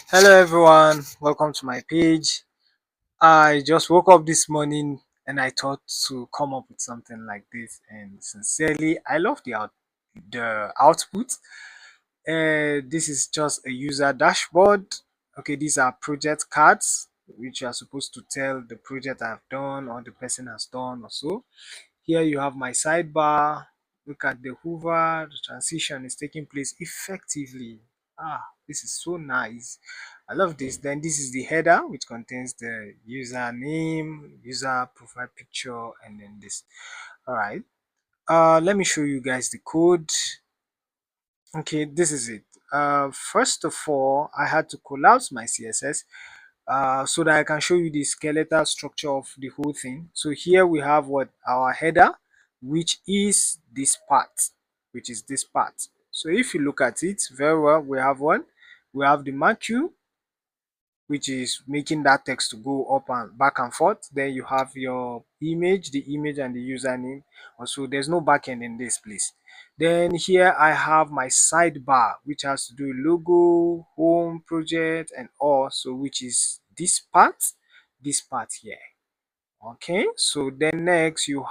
Hello everyone, welcome to my page. I just woke up this morning and I thought to come up with something like this, and sincerely I love the output. This is just a user dashboard. Okay, these are project cards which are supposed to tell the project I've done or the person has done or so. Here you have my sidebar. Look at the hover. The transition is taking place effectively. This is so nice. I love this. Then this is the header, which contains the user name, user profile picture, and then this. All right. Let me show you guys the code. Okay, this is it. First of all, I had to collapse my CSS so that I can show you the skeletal structure of the whole thing. So here we have what our header, which is this part, So if you look at it very well, we have one. We have the marquee, which is making that text to go up and back and forth. Then you have your image, the image and the username. Also, there's no backend in this place. Then here I have my sidebar, which has to do logo, home, project, and all. So which is this part here. Okay, so then next we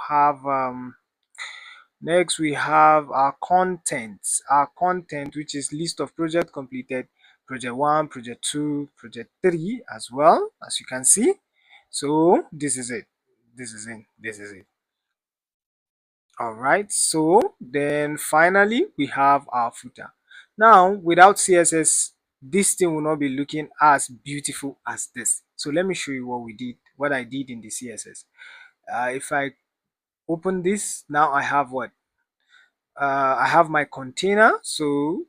have our content, which is list of project completed, project 1, project 2, project 3 as well, as you can see. So this is it. All right, so then finally we have our footer. Now without CSS, this thing will not be looking as beautiful as this. So let me show you what I did in the CSS. If I open this, now I have I have my container. So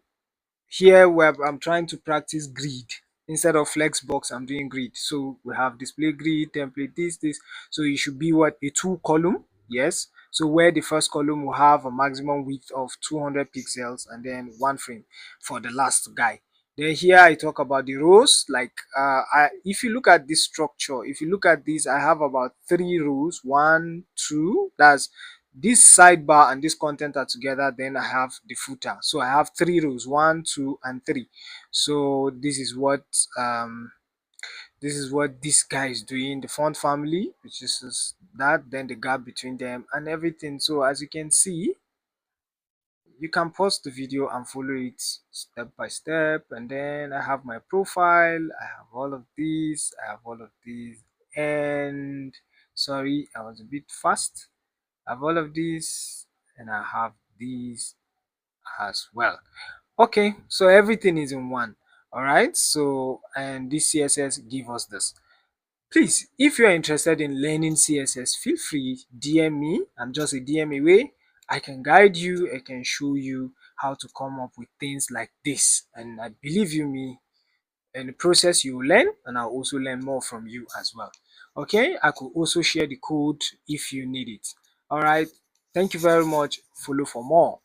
here where I'm trying to practice grid instead of flexbox, I'm doing grid. So we have display grid template, this. So it should be a 2-column. Yes, so where the first column will have a maximum width of 200 pixels and then 1 frame for the last guy. Then here I talk about the rows. Like if you look at this structure, if you look at this, I have about 3 rows, 1, 2. That's this sidebar and this content are together. Then I have the footer. So I have 3 rows, 1, 2, and 3. So this is what this guy is doing. The font family, which is that, then the gap between them and everything. So as you can see, you can pause the video and follow it step by step. And then I have my profile, I have all of these, and sorry, I was a bit fast. I have all of these, and I have these as well. Okay, so everything is in one. All right, so and this CSS give us this. Please, if you're interested in learning CSS, feel free, DM me. I'm just a DM away. I can guide you, I can show you how to come up with things like this. And I believe you me, in the process you will learn, and I'll also learn more from you as well. Okay, I could also share the code if you need it. All right, thank you very much. Follow for more.